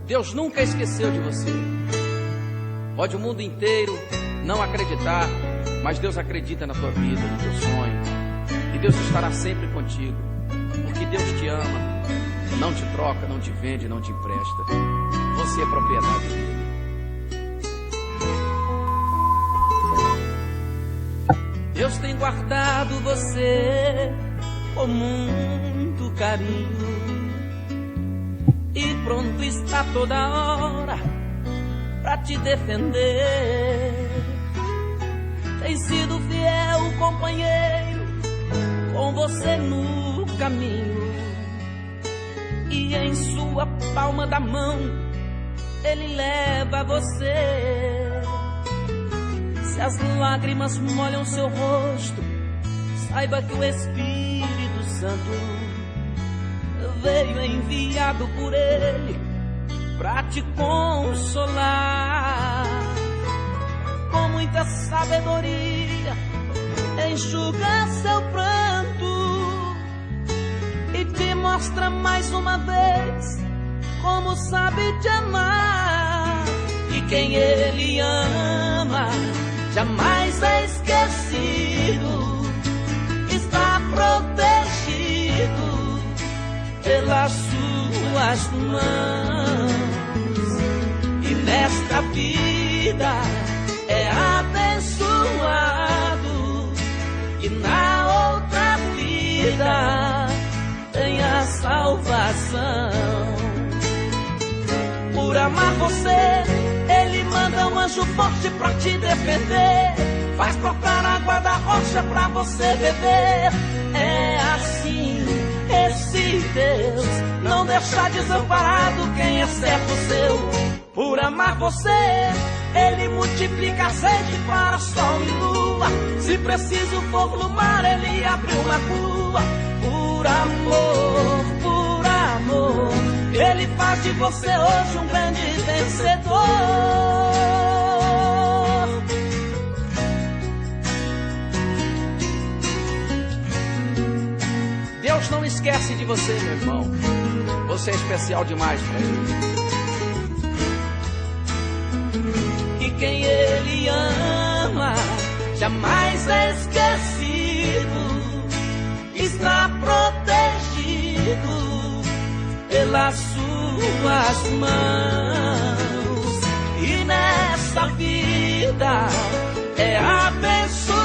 Deus nunca esqueceu de você. Pode o mundo inteiro não acreditar, mas Deus acredita na tua vida, no teu sonho. E Deus estará sempre contigo, porque Deus te ama, não te troca, não te vende, não te empresta. Você é propriedade dele. Deus tem guardado você com muito carinho e pronto está toda hora pra te defender. Tem sido fiel companheiro com você no caminho, e em sua palma da mão ele leva você. Se as lágrimas molham seu rosto, saiba que o Espírito Santo veio enviado por ele pra te consolar. Com muita sabedoria enxuga seu pranto e te mostra mais uma vez como sabe te amar. E quem ele ama jamais é esquecido, está protegido pelas suas mãos. E nesta vida é abençoado, e na outra vida tem a salvação. Por amar você, ele manda um anjo forte pra te defender, faz brotar água da rocha pra você beber. É assim, esse Deus não deixa desamparado quem é servo seu. Por amar você, ele multiplica azeite para sol e lua. Se preciso for no mar, ele abre uma rua. Por amor, ele faz de você hoje um grande vencedor. Deus não esquece de você, meu irmão. Você é especial demais para ele. E quem ele ama jamais é esquecido, está protegido pelas suas mãos. E nessa vida é abençoado,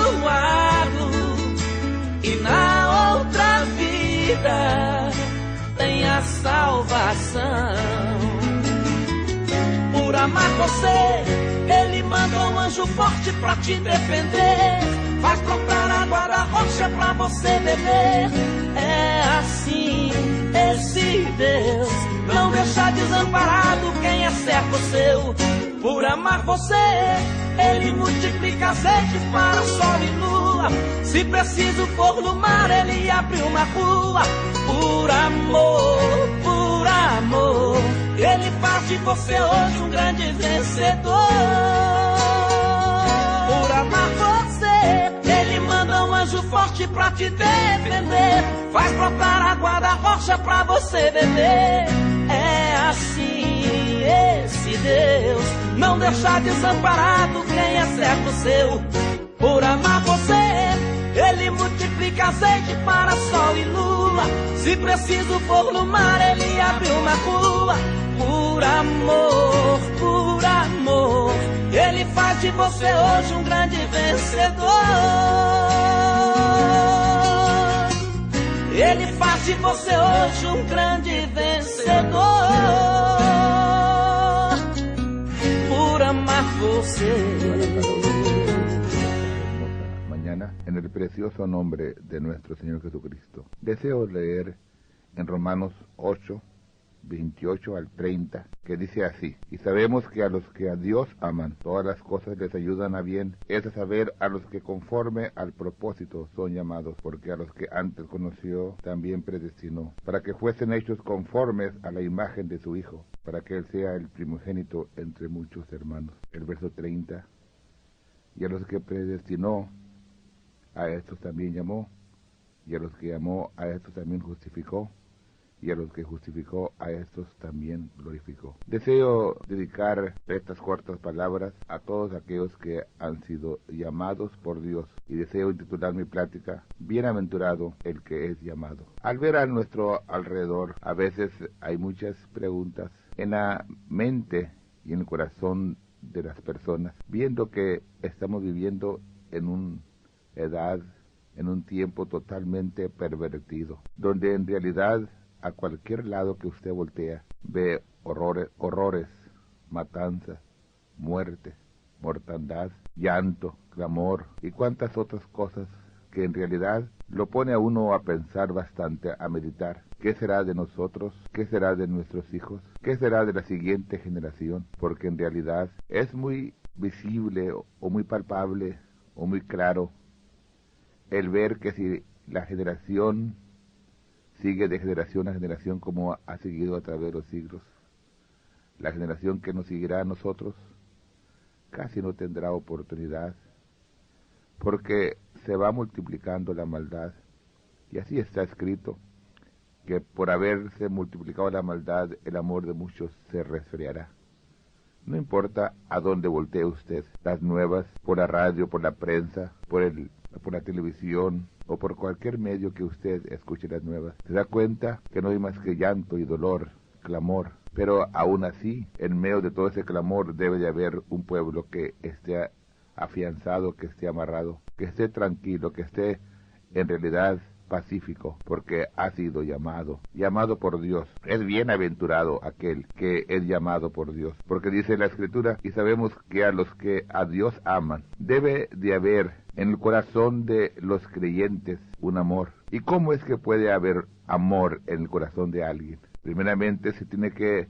e na outra vida tem a salvação. Por amar você, ele manda um anjo forte pra te defender, faz brotar água da rocha pra você beber. É assim, esse Deus não deixa desamparado quem é servo seu. Por amar você, ele multiplica azeite para sol e lua. Se preciso for no mar, ele abre uma rua. Por amor, ele faz de você hoje um grande vencedor. Por amar você, ele manda um anjo forte pra te defender, faz brotar água da rocha pra você beber. É assim, esse Deus não deixa desamparado quem é servo seu. Por amar você, ele multiplica azeite para sol e lua. Se preciso for no mar, ele abre uma rua. Por amor, ele faz de você hoje um grande vencedor. Ele faz de você hoje um grande vencedor. Por amar você. Mañana, en el precioso nombre de nuestro Señor Jesucristo, deseo leer en Romanos 8, 28 al 30, que dice así: y sabemos que a los que a Dios aman, todas las cosas les ayudan a bien, es a saber, a los que conforme al propósito son llamados, porque a los que antes conoció, también predestinó, para que fuesen hechos conformes a la imagen de su Hijo, para que Él sea el primogénito entre muchos hermanos. El verso 30, y a los que predestinó, a estos también llamó, y a los que llamó, a estos también justificó, y a los que justificó, a estos también glorificó. Deseo dedicar estas cortas palabras a todos aquellos que han sido llamados por Dios, y deseo intitular mi plática, Bienaventurado el que es llamado. Al ver a nuestro alrededor, a veces hay muchas preguntas en la mente y en el corazón de las personas, viendo que estamos viviendo en una edad, en un tiempo totalmente pervertido, donde en realidad a cualquier lado que usted voltea ve horrores, matanzas, muerte, mortandad, llanto, clamor y cuantas otras cosas que en realidad lo pone a uno a pensar bastante, a meditar. ¿Qué será de nosotros? ¿Qué será de nuestros hijos? ¿Qué será de la siguiente generación? Porque en realidad es muy visible o muy palpable o muy claro el ver que si la generación sigue de generación a generación como ha seguido a través de los siglos, la generación que nos seguirá a nosotros casi no tendrá oportunidad, porque se va multiplicando la maldad, y así está escrito, que por haberse multiplicado la maldad, el amor de muchos se resfriará. No importa a dónde voltee usted, las nuevas, por la radio, por la prensa, por la televisión, o por cualquier medio que usted escuche las nuevas, se da cuenta que no hay más que llanto y dolor, clamor. Pero aún así, en medio de todo ese clamor, debe de haber un pueblo que esté afianzado, que esté amarrado, que esté tranquilo, que esté en realidad pacífico, porque ha sido llamado por Dios. Es bienaventurado aquel que es llamado por Dios, porque dice la Escritura, y sabemos que a los que a Dios aman, debe de haber en el corazón de los creyentes un amor. ¿Y cómo es que puede haber amor en el corazón de alguien? Primeramente se tiene que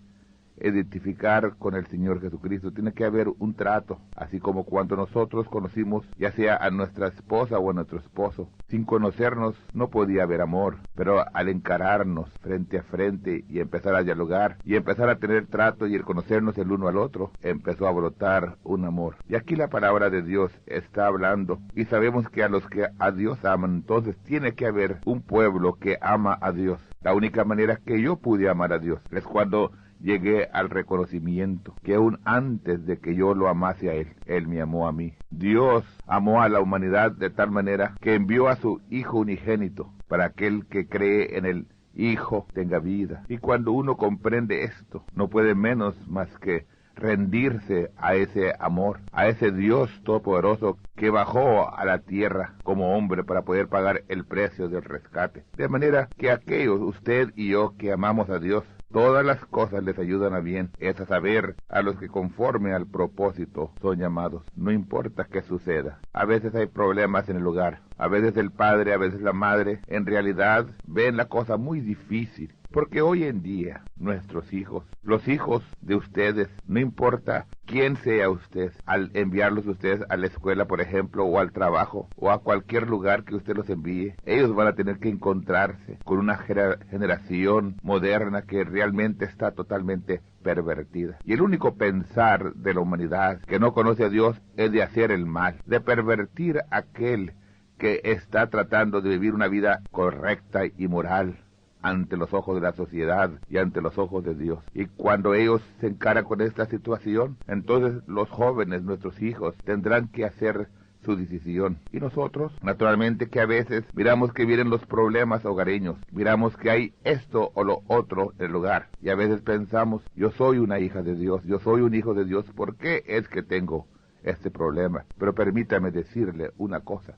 identificar con el Señor Jesucristo, tiene que haber un trato, así como cuando nosotros conocimos ya sea a nuestra esposa o a nuestro esposo, sin conocernos no podía haber amor, pero al encararnos frente a frente y empezar a dialogar y empezar a tener trato y el conocernos el uno al otro, empezó a brotar un amor. Y aquí la palabra de Dios está hablando, y sabemos que a los que a Dios aman, entonces tiene que haber un pueblo que ama a Dios. La única manera que yo pude amar a Dios es cuando llegué al reconocimiento que aún antes de que yo lo amase a Él me amó a mí. Dios amó a la humanidad de tal manera que envió a su Hijo unigénito para aquel que cree en el Hijo tenga vida. Y cuando uno comprende esto, no puede menos más que rendirse a ese amor, a ese Dios todopoderoso que bajó a la tierra como hombre para poder pagar el precio del rescate. De manera que aquellos, usted y yo, que amamos a Dios, todas las cosas les ayudan a bien, es a saber, a los que conforme al propósito son llamados. No importa qué suceda. A veces hay problemas en el hogar, a veces el padre, a veces la madre, en realidad ven la cosa muy difícil. Porque hoy en día, nuestros hijos, los hijos de ustedes, no importa quién sea usted, al enviarlos ustedes a la escuela, por ejemplo, o al trabajo, o a cualquier lugar que usted los envíe, ellos van a tener que encontrarse con una generación moderna que realmente está totalmente pervertida. Y el único pensar de la humanidad que no conoce a Dios es de hacer el mal, de pervertir a aquel que está tratando de vivir una vida correcta y moral ante los ojos de la sociedad y ante los ojos de Dios. Y cuando ellos se encaran con esta situación, entonces los jóvenes, nuestros hijos, tendrán que hacer su decisión. Y nosotros, naturalmente, que a veces miramos que vienen los problemas hogareños, miramos que hay esto o lo otro en el hogar, y a veces pensamos, yo soy una hija de Dios, yo soy un hijo de Dios, ¿por qué es que tengo este problema? Pero permítame decirle una cosa,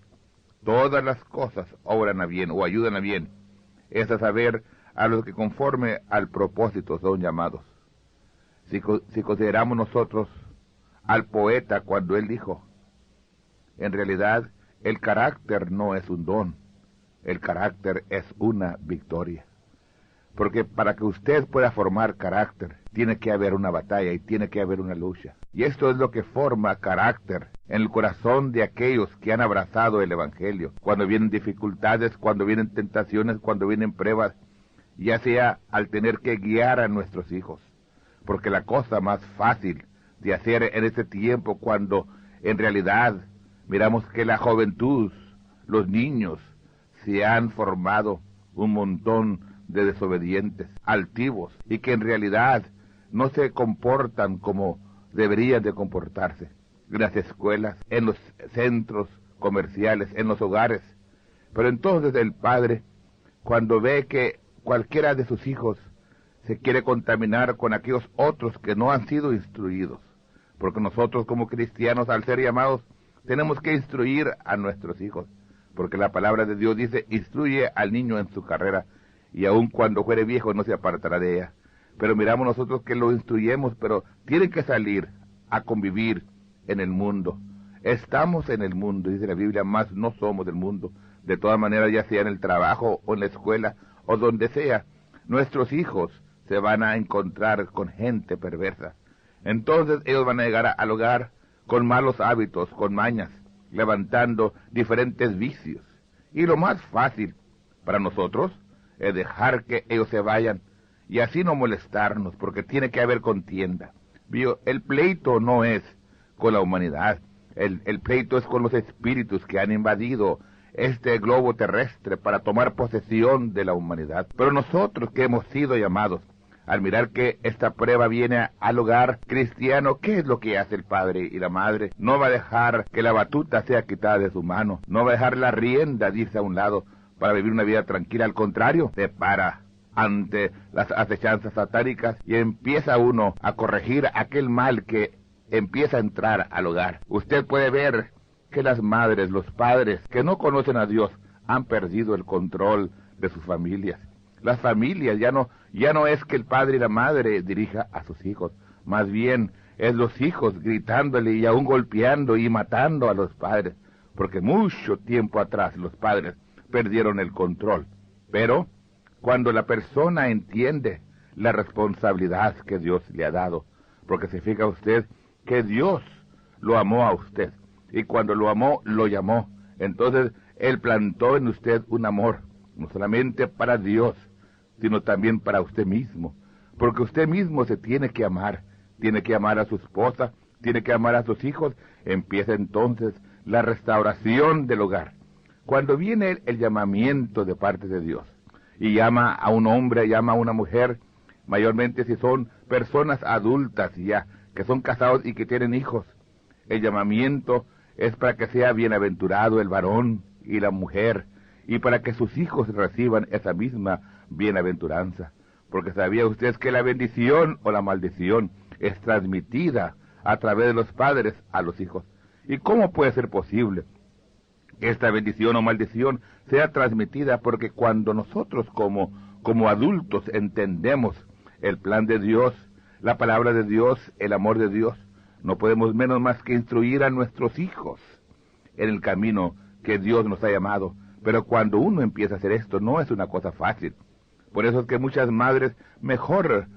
todas las cosas obran a bien o ayudan a bien, es a saber, a los que conforme al propósito son llamados. Si consideramos nosotros al poeta cuando él dijo, en realidad el carácter no es un don, el carácter es una victoria. Porque para que usted pueda formar carácter, tiene que haber una batalla y tiene que haber una lucha. Y esto es lo que forma carácter en el corazón de aquellos que han abrazado el Evangelio. Cuando vienen dificultades, cuando vienen tentaciones, cuando vienen pruebas, ya sea al tener que guiar a nuestros hijos. Porque la cosa más fácil de hacer en este tiempo, cuando en realidad miramos que la juventud, los niños, se han formado un montón de desobedientes, altivos, y que en realidad no se comportan como deberían de comportarse. En las escuelas, en los centros comerciales, en los hogares. Pero entonces el padre, cuando ve que cualquiera de sus hijos se quiere contaminar con aquellos otros que no han sido instruidos, porque nosotros como cristianos, al ser llamados, tenemos que instruir a nuestros hijos, porque la palabra de Dios dice, instruye al niño en su carrera, y aun cuando fuere viejo no se apartará de ella. Pero miramos nosotros que lo instruyemos, pero tienen que salir a convivir en el mundo. Estamos en el mundo, dice la Biblia, más no somos del mundo. De todas maneras, ya sea en el trabajo o en la escuela o donde sea, nuestros hijos se van a encontrar con gente perversa. Entonces ellos van a llegar al hogar con malos hábitos, con mañas, levantando diferentes vicios. Y lo más fácil para nosotros es dejar que ellos se vayan y así no molestarnos, porque tiene que haber contienda. El pleito no es con la humanidad, el pleito es con los espíritus que han invadido este globo terrestre para tomar posesión de la humanidad. Pero nosotros que hemos sido llamados, al mirar que esta prueba viene al hogar cristiano, ¿qué es lo que hace el padre y la madre? No va a dejar que la batuta sea quitada de su mano, no va a dejar la rienda, dice, a un lado, para vivir una vida tranquila. Al contrario, se para ante las acechanzas satánicas y empieza uno a corregir aquel mal que empieza a entrar al hogar. Usted puede ver que las madres, los padres que no conocen a Dios han perdido el control de sus familias. Las familias ya no es que el padre y la madre dirija a sus hijos, más bien es los hijos gritándole y aún golpeando y matando a los padres, porque mucho tiempo atrás los padres perdieron el control. Pero cuando la persona entiende la responsabilidad que Dios le ha dado, porque se fija usted que Dios lo amó a usted, y cuando lo amó, lo llamó. Entonces, Él plantó en usted un amor, no solamente para Dios, sino también para usted mismo. Porque usted mismo se tiene que amar a su esposa, tiene que amar a sus hijos. Empieza entonces la restauración del hogar. Cuando viene el llamamiento de parte de Dios, y llama a un hombre, llama a una mujer, mayormente si son personas adultas ya, que son casados y que tienen hijos, el llamamiento es para que sea bienaventurado el varón y la mujer, y para que sus hijos reciban esa misma bienaventuranza. Porque sabía usted que la bendición o la maldición es transmitida a través de los padres a los hijos. ¿Y cómo puede ser posible que esta bendición o maldición sea transmitida? Porque cuando nosotros como adultos entendemos el plan de Dios, la palabra de Dios, el amor de Dios, no podemos menos más que instruir a nuestros hijos en el camino que Dios nos ha llamado. Pero cuando uno empieza a hacer esto, no es una cosa fácil. Por eso es que muchas madres mejor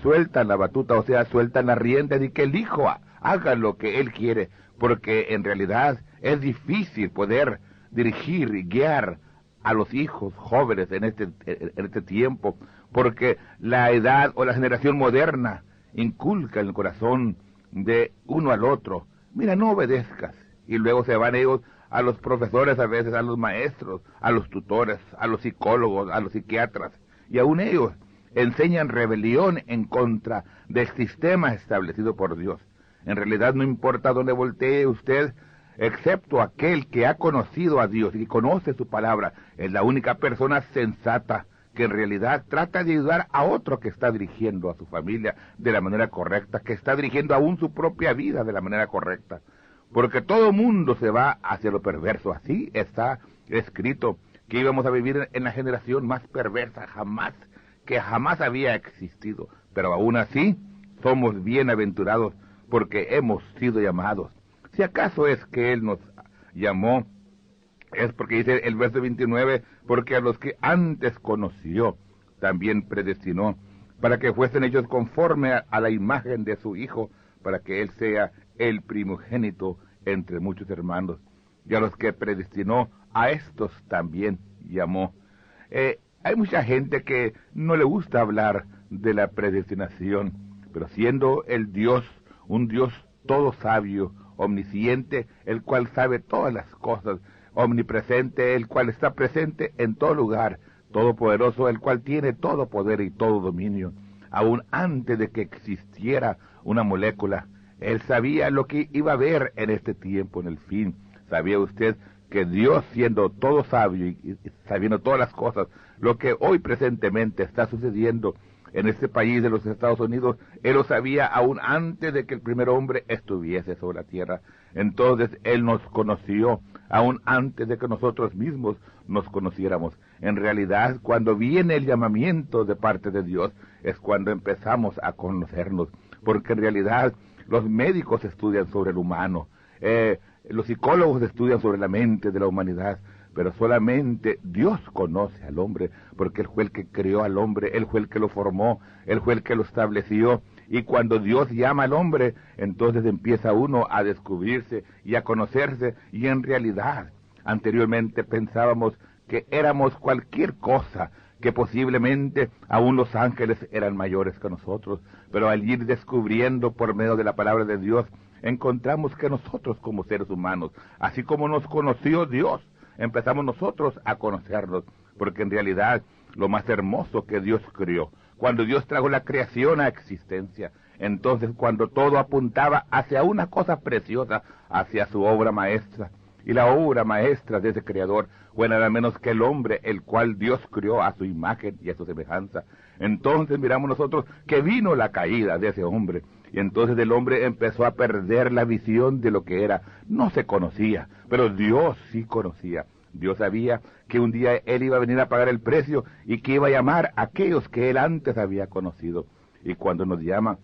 sueltan la batuta, o sea, sueltan las riendas y que el hijo haga lo que él quiere, porque en realidad es difícil poder dirigir y guiar a los hijos jóvenes en este tiempo, porque la edad o la generación moderna inculca en el corazón de uno al otro, mira, no obedezcas, y luego se van ellos a los profesores, a veces a los maestros, a los tutores, a los psicólogos, a los psiquiatras, y aún ellos enseñan rebelión en contra del sistema establecido por Dios. En realidad no importa dónde voltee usted, excepto aquel que ha conocido a Dios y conoce su palabra, es la única persona sensata que en realidad trata de ayudar a otro que está dirigiendo a su familia de la manera correcta, que está dirigiendo aún su propia vida de la manera correcta. Porque todo mundo se va hacia lo perverso. Así está escrito que íbamos a vivir en la generación más perversa que jamás había existido. Pero aún así somos bienaventurados porque hemos sido llamados. Si acaso es que Él nos llamó, es porque dice el verso 29, porque a los que antes conoció, también predestinó, para que fuesen hechos conforme a la imagen de su Hijo, para que Él sea el primogénito entre muchos hermanos. Y a los que predestinó, a estos también llamó. Hay mucha gente que no le gusta hablar de la predestinación, pero siendo el Dios, un Dios todo sabio, omnisciente, el cual sabe todas las cosas, omnipresente, el cual está presente en todo lugar, Todopoderoso, el cual tiene todo poder y todo dominio. Aún antes de que existiera una molécula, Él sabía lo que iba a haber en este tiempo, en el fin. ¿Sabía usted que Dios, siendo todo sabio y sabiendo todas las cosas, lo que hoy presentemente está sucediendo en este país de los Estados Unidos, Él lo sabía aún antes de que el primer hombre estuviese sobre la tierra? Entonces Él nos conoció aún antes de que nosotros mismos nos conociéramos. En realidad, cuando viene el llamamiento de parte de Dios, es cuando empezamos a conocernos, porque en realidad los médicos estudian sobre el humano, los psicólogos estudian sobre la mente de la humanidad, pero solamente Dios conoce al hombre, porque Él fue el que creó al hombre, Él fue el que lo formó, Él fue el que lo estableció, y cuando Dios llama al hombre, entonces empieza uno a descubrirse y a conocerse, y en realidad, anteriormente pensábamos que éramos cualquier cosa, que posiblemente aún los ángeles eran mayores que nosotros, pero al ir descubriendo por medio de la palabra de Dios, encontramos que nosotros como seres humanos, así como nos conoció Dios, empezamos nosotros a conocernos, porque en realidad lo más hermoso que Dios creó, cuando Dios trajo la creación a existencia, entonces cuando todo apuntaba hacia una cosa preciosa, hacia su obra maestra, y la obra maestra de ese creador fue nada menos que el hombre, el cual Dios crió a su imagen y a su semejanza. Entonces miramos nosotros que vino la caída de ese hombre, y entonces el hombre empezó a perder la visión de lo que era. No se conocía, pero Dios sí conocía. Dios sabía que un día Él iba a venir a pagar el precio y que iba a llamar a aquellos que Él antes había conocido. Y cuando nos llama,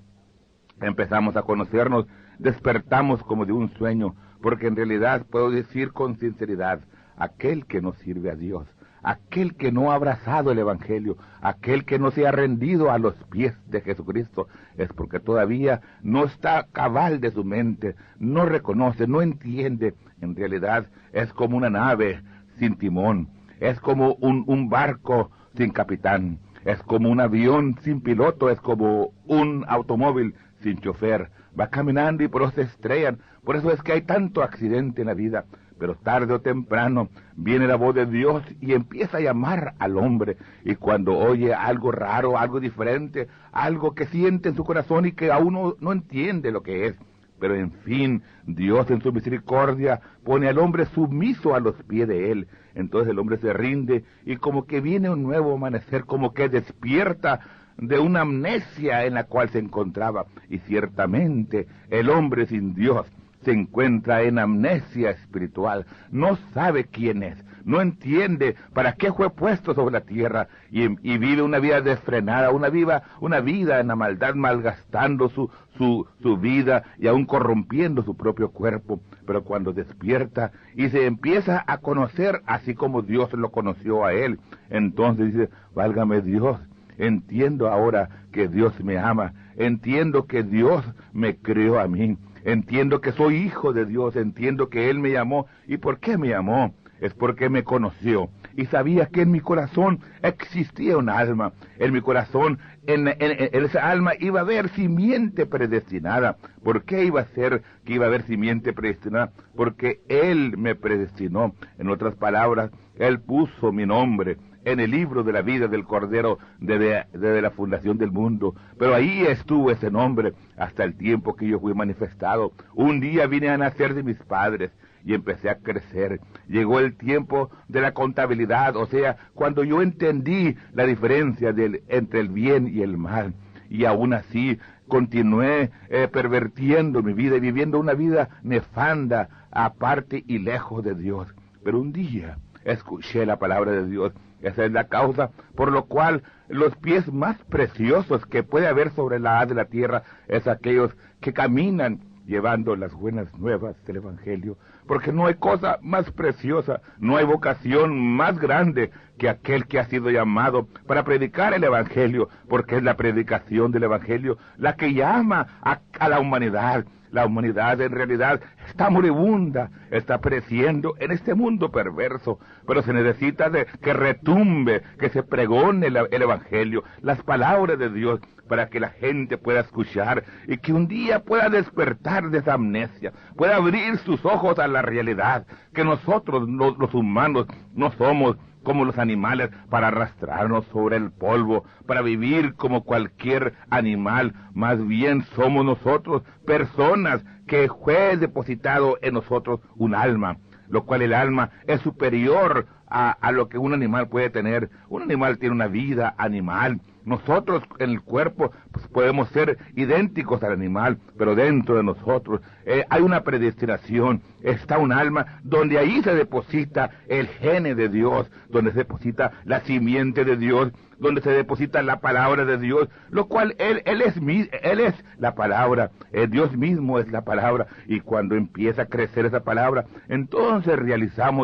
empezamos a conocernos, despertamos como de un sueño, porque en realidad puedo decir con sinceridad, aquel que no sirve a Dios, aquel que no ha abrazado el Evangelio, aquel que no se ha rendido a los pies de Jesucristo, es porque todavía no está cabal de su mente, no reconoce, no entiende. En realidad es como una nave sin timón, es como un barco sin capitán, es como un avión sin piloto, es como un automóvil sin chofer. Va caminando y por eso se estrellan. Por eso es que hay tanto accidente en la vida. Pero tarde o temprano viene la voz de Dios y empieza a llamar al hombre. Y cuando oye algo raro, algo diferente, algo que siente en su corazón y que aún no entiende lo que es, pero en fin, Dios en su misericordia pone al hombre sumiso a los pies de Él. Entonces el hombre se rinde y como que viene un nuevo amanecer, como que despierta de una amnesia en la cual se encontraba. Y ciertamente el hombre sin Dios se encuentra en amnesia espiritual, no sabe quién es, no entiende para qué fue puesto sobre la tierra, y vive una vida desfrenada, una vida en la maldad, malgastando su vida y aún corrompiendo su propio cuerpo. Pero cuando despierta y se empieza a conocer así como Dios lo conoció a él, entonces dice, válgame Dios, entiendo ahora que Dios me ama, entiendo que Dios me creó a mí, entiendo que soy hijo de Dios, entiendo que Él me llamó. ¿Y por qué me llamó? Es porque me conoció y sabía que en mi corazón existía un alma. En mi corazón, en esa alma iba a haber simiente predestinada. ¿Por qué iba a ser que iba a haber simiente predestinada? Porque Él me predestinó. En otras palabras, Él puso mi nombre en el libro de la vida del Cordero desde la fundación del mundo. Pero ahí estuvo ese nombre hasta el tiempo que yo fui manifestado. Un día vine a nacer de mis padres y empecé a crecer. Llegó el tiempo de la contabilidad, o sea, cuando yo entendí la diferencia entre el bien y el mal. Y aún así continué pervertiendo mi vida y viviendo una vida nefanda, aparte y lejos de Dios. Pero un día escuché la palabra de Dios. Esa es la causa por lo cual los pies más preciosos que puede haber sobre la haz de la tierra es aquellos que caminan llevando las buenas nuevas del Evangelio, porque no hay cosa más preciosa, no hay vocación más grande que aquel que ha sido llamado para predicar el Evangelio, porque es la predicación del Evangelio la que llama a la humanidad. La humanidad en realidad está moribunda, está pereciendo en este mundo perverso, pero se necesita de que retumbe, que se pregone el Evangelio, las palabras de Dios, para que la gente pueda escuchar y que un día pueda despertar de esa amnesia, pueda abrir sus ojos a la realidad, que nosotros los humanos no somos como los animales, para arrastrarnos sobre el polvo, para vivir como cualquier animal. Más bien somos nosotros personas que fue depositado en nosotros un alma, lo cual el alma es superior a lo que un animal puede tener. Un animal tiene una vida animal. Nosotros en el cuerpo pues, podemos ser idénticos al animal, pero dentro de nosotros hay una predestinación, está un alma donde ahí se deposita el gene de Dios, donde se deposita la simiente de Dios, donde se deposita la palabra de Dios, lo cual Él es la palabra, Dios mismo es la palabra, y cuando empieza a crecer esa palabra, entonces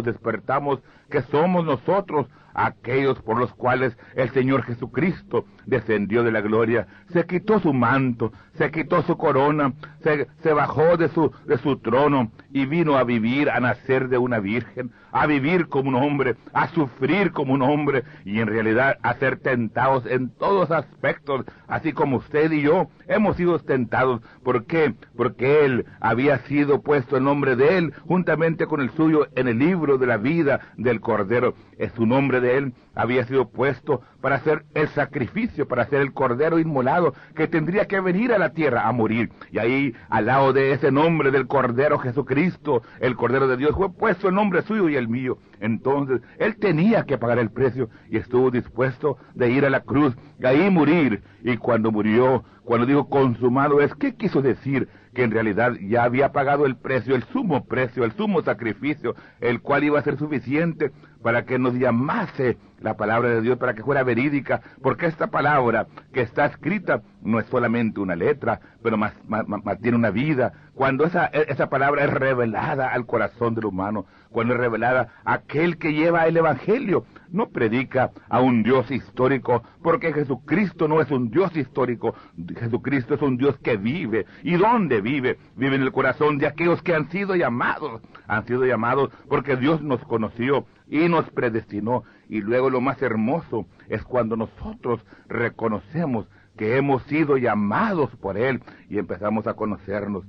despertamos que somos nosotros aquellos por los cuales el Señor Jesucristo descendió de la gloria, se quitó su manto, se quitó su corona, se bajó de su trono y vino a vivir, a nacer de una virgen, a vivir como un hombre, a sufrir como un hombre y en realidad a ser tentados en todos aspectos, así como usted y yo hemos sido tentados. ¿Por qué? Porque Él había sido puesto el nombre de Él juntamente con el suyo en el libro de la vida del Cordero. Su nombre de Él había sido puesto para hacer el sacrificio, para hacer el Cordero inmolado que tendría que venir a la tierra a morir. Y ahí, al lado de ese nombre del Cordero Jesucristo, el Cordero de Dios, fue puesto el nombre suyo y el mío. Entonces, Él tenía que pagar el precio y estuvo dispuesto de ir a la cruz y ahí morir. Y cuando murió, cuando dijo consumado es, ¿qué quiso decir? Que en realidad ya había pagado el precio, el sumo sacrificio, el cual iba a ser suficiente para que nos llamase la palabra de Dios, para que fuera verídica, porque esta palabra que está escrita no es solamente una letra, pero más tiene una vida. Cuando esa palabra es revelada al corazón del humano, cuando es revelada a aquel que lleva el Evangelio, no predica a un Dios histórico, porque Jesucristo no es un Dios histórico, Jesucristo es un Dios que vive. ¿Y dónde vive? Vive en el corazón de aquellos que han sido llamados porque Dios nos conoció y nos predestinó. Y luego lo más hermoso es cuando nosotros reconocemos que hemos sido llamados por Él y empezamos a conocernos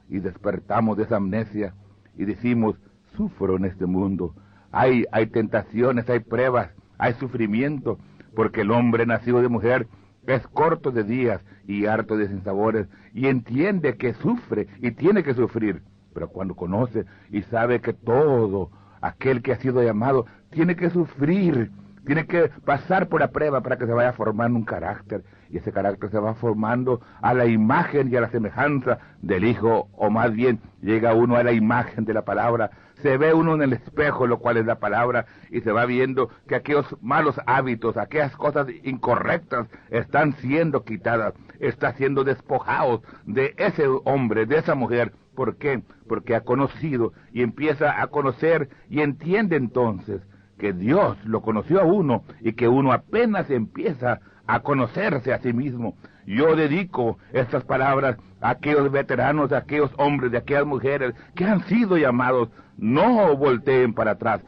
y despertamos de esa amnesia y decimos, sufro en este mundo, hay tentaciones, hay pruebas, hay sufrimiento, porque el hombre nacido de mujer es corto de días y harto de sinsabores, y entiende que sufre y tiene que sufrir, pero cuando conoce y sabe que todo aquel que ha sido llamado tiene que sufrir, tiene que pasar por la prueba para que se vaya formando un carácter, y ese carácter se va formando a la imagen y a la semejanza del Hijo, o más bien llega uno a la imagen de la palabra, se ve uno en el espejo, lo cual es la palabra, y se va viendo que aquellos malos hábitos, aquellas cosas incorrectas están siendo quitadas, está siendo despojados de ese hombre, de esa mujer. ¿Por qué? Porque ha conocido y empieza a conocer y entiende entonces que Dios lo conoció a uno y que uno apenas empieza a conocerse a sí mismo. Yo dedico estas palabras a aquellos veteranos, a aquellos hombres, a aquellas mujeres que han sido llamados. No volteen para atrás,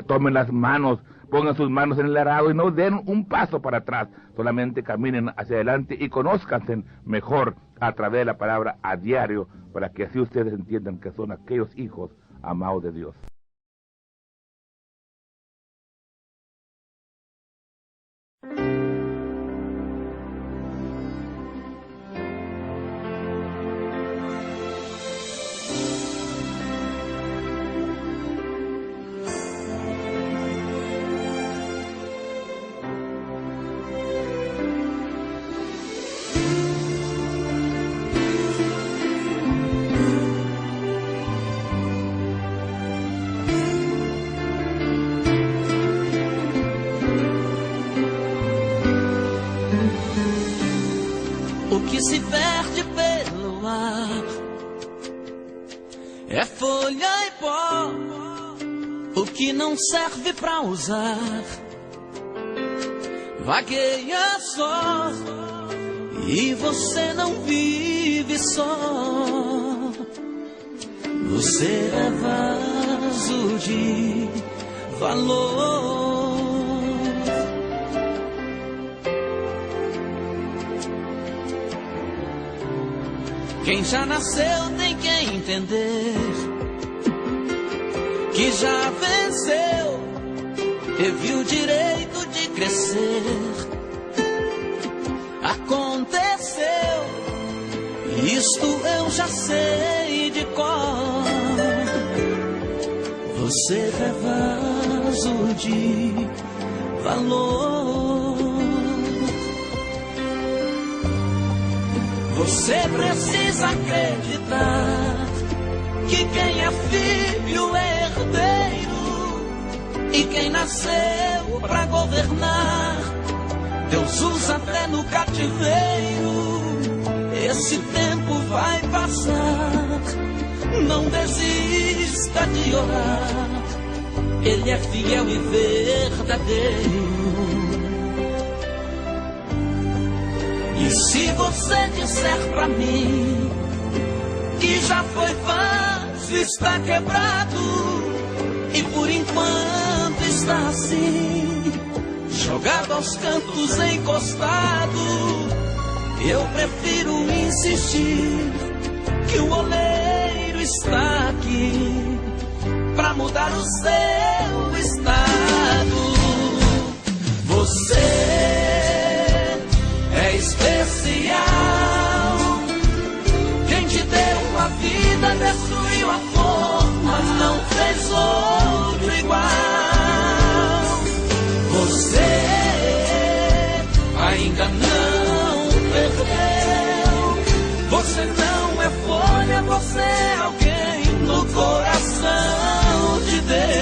tomen las manos, pongan sus manos en el arado y no den un paso para atrás, solamente caminen hacia adelante y conózcanse mejor a través de la palabra a diario, para que así ustedes entiendan que son aquellos hijos amados de Dios. O que se perde pelo ar é folha e pó, o que não serve pra usar vagueia só, e você não vive só. Você é vaso de valor. Quem já nasceu tem que entender que já venceu teve o direito de crescer. Aconteceu, isto eu já sei de cor. Você é vaso de valor. Você precisa acreditar que quem é filho é herdeiro, e quem nasceu pra governar, Deus usa até no cativeiro. Esse tempo vai passar, não desista de orar. Ele é fiel e verdadeiro. E se você disser pra mim que já foi fácil, está quebrado, e por enquanto está assim, jogado aos cantos, encostado, eu prefiro insistir que o oleiro está aqui pra mudar o seu estado. Você é especial. Quem te deu a vida destruiu a forma, não fez outro igual. Você ainda não perdeu. Você não é folha, você é alguém no coração de Deus.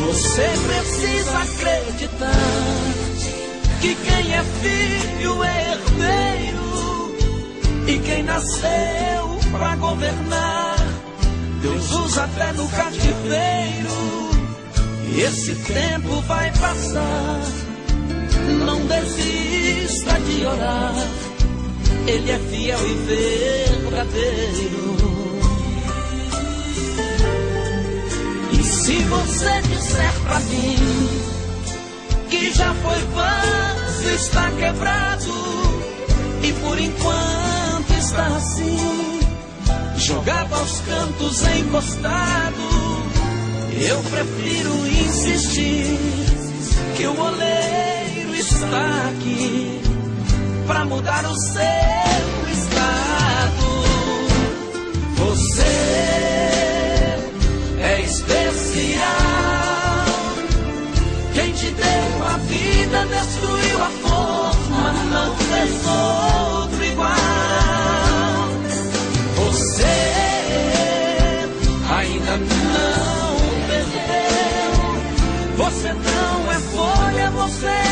Você precisa acreditar que quem é filho é herdeiro, e quem nasceu pra governar, Deus usa até no cativeiro. E esse tempo vai passar, não desista de orar. Ele é fiel e verdadeiro. E se você disser pra mim que já foi fácil, está quebrado, e por enquanto está assim, jogado aos cantos, encostado, eu prefiro insistir que o oleiro está aqui pra mudar o seu estado. Você é especial. Quem te deu a vida destruiu a forma, não fez outro igual. Você ainda não perdeu. Você não é folha, você